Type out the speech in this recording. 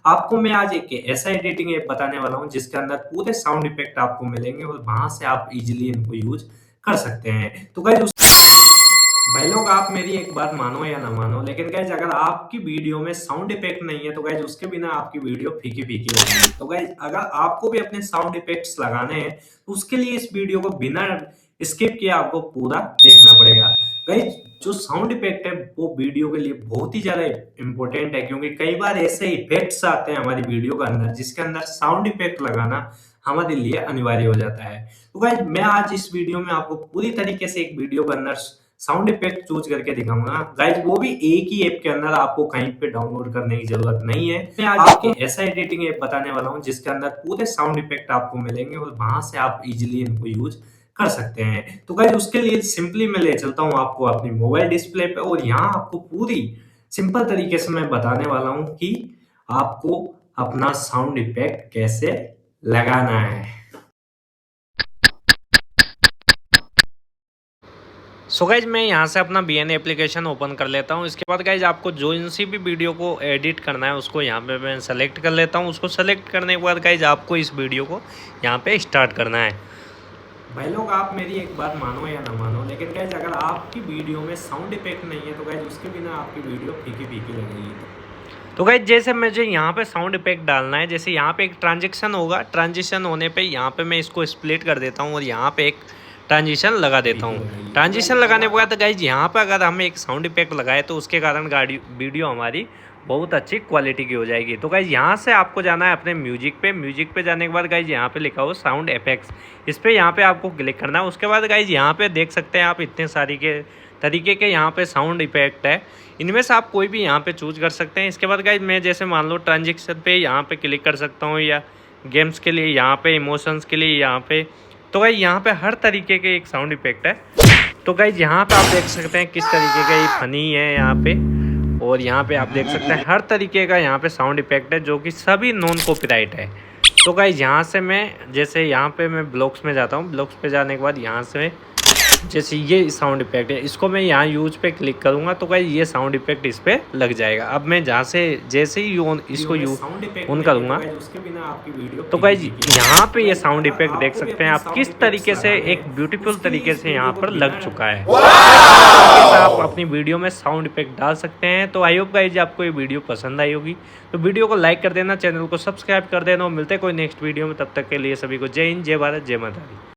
आपको मैं आज एक ऐसा एडिटिंग ऐप बताने वाला हूँ जिसके अंदर पूरे साउंड इफेक्ट आपको मिलेंगे और वहां से आप इजीली इनको यूज कर सकते हैं। तो गाइस भाई लोग, आप मेरी एक बात मानो या ना मानो, लेकिन गाइज अगर आपकी वीडियो में साउंड इफेक्ट नहीं है तो गाइज उसके बिना आपकी वीडियो फीकी फीकी लगेगी। तो गाइज अगर आपको भी अपने साउंड इफेक्ट्स लगाने हैं तो उसके लिए इस वीडियो को बिना स्किप किए आपको पूरा देखना पड़ेगा। गाइज जो साउंड इफेक्ट है वो वीडियो के लिए बहुत ही ज्यादा इंपॉर्टेंट है, क्योंकि कई बार ऐसे इफेक्ट्स आते हैं हमारी वीडियो के अंदर जिसके अंदर साउंड इफेक्ट लगाना हमारे लिए अनिवार्य हो जाता है। तो गाइज मैं आज इस वीडियो में आपको पूरी तरीके से एक वीडियो के अंदर साउंड इफेक्ट चूज करके दिखाऊंगा गाइज, वो भी एक ही ऐप के अंदर, आपको कहीं पे डाउनलोड करने की जरूरत नहीं है। मैं आज आपको ऐसा एडिटिंग ऐप बताने वाला हूँ जिसके अंदर पूरे साउंड इफेक्ट आपको मिलेंगे और वहां से आप इजीली इनको यूज कर सकते हैं। तो गाइज उसके लिए सिंपली मैं ले चलता हूँ आपको अपनी मोबाइल डिस्प्ले पे, और यहाँ आपको पूरी सिंपल तरीके से मैं बताने वाला हूँ कि आपको अपना साउंड इफेक्ट कैसे लगाना है। सो गाइज मैं यहाँ से अपना BN एप्लीकेशन ओपन कर लेता हूँ। इसके बाद गाइज आपको जो सी भी वीडियो को एडिट करना है उसको यहाँ पे मैं सेलेक्ट कर लेता हूँ। उसको सेलेक्ट करने के बाद गाइज आपको इस वीडियो को यहाँ पे स्टार्ट करना है। भाई लोग, आप मेरी एक बात मानो या ना मानो, लेकिन गाइज अगर आपकी वीडियो में साउंड इफेक्ट नहीं है तो गाइज उसके बिना आपकी वीडियो फीकी फीकी लगेगी। तो गाइज जैसे मुझे यहाँ पे साउंड इफेक्ट डालना है, जैसे यहाँ पे एक ट्रांजेक्शन होगा, ट्रांजिशन होने पे यहाँ पे मैं इसको स्प्लिट कर देता हूँ और यहाँ पे एक ट्रांजिशन लगा देता हूँ। ट्रांजिशन लगाने के बाद गाइज यहाँ पे अगर हम एक साउंड इफेक्ट लगाए तो उसके कारण वीडियो हमारी बहुत अच्छी क्वालिटी की हो जाएगी। तो गाइज यहाँ से आपको जाना है अपने म्यूजिक पे। म्यूजिक पे जाने के बाद गाइज यहाँ पे लिखा हो साउंड इफेक्ट्स, इस पर यहाँ पे आपको क्लिक करना है। उसके बाद गाइज यहाँ पे देख सकते हैं आप इतने सारी के तरीके के यहाँ पे साउंड इफेक्ट है, इनमें से आप कोई भी यहाँ पे चूज कर सकते हैं। इसके बाद गाइज मैं जैसे मान लो ट्रांजेक्शन पे यहाँ पे क्लिक कर सकता हूँ, या गेम्स के लिए यहाँ पे, इमोशंस के लिए यहाँ पे। तो गाइज यहाँ पे हर तरीके के एक साउंड इफेक्ट है। तो गाइज यहाँ पे आप देख सकते हैं किस तरीके का ये फनी है यहाँ पे, और यहाँ पे आप देख सकते हैं हर तरीके का यहाँ पे साउंड इफेक्ट है जो कि सभी नॉन कॉपीराइट है। तो गाइज यहाँ से मैं जैसे यहाँ पे मैं ब्लॉक्स में जाता हूँ। ब्लॉक्स पे जाने के बाद यहाँ से जैसे ये साउंड इफेक्ट है, इसको मैं यहाँ यूज पे क्लिक करूंगा तो गाइस ये साउंड इफेक्ट इस पे लग जाएगा। अब मैं जहाँ से जैसे ही इसको ऑन करूंगा तो गाइस यहाँ पे ये साउंड इफेक्ट देख सकते हैं आप किस तरीके से एक ब्यूटीफुल तरीके से यहाँ पर लग चुका है। आप अपनी वीडियो में साउंड इफेक्ट डाल सकते हैं। तो आई होप गाइस आपको ये वीडियो पसंद आई होगी, तो वीडियो को लाइक कर देना, चैनल को सब्सक्राइब कर देना, और मिलते हैं कोई नेक्स्ट वीडियो में। तब तक के लिए सभी को जय हिंद, जय भारत, जय माता दी।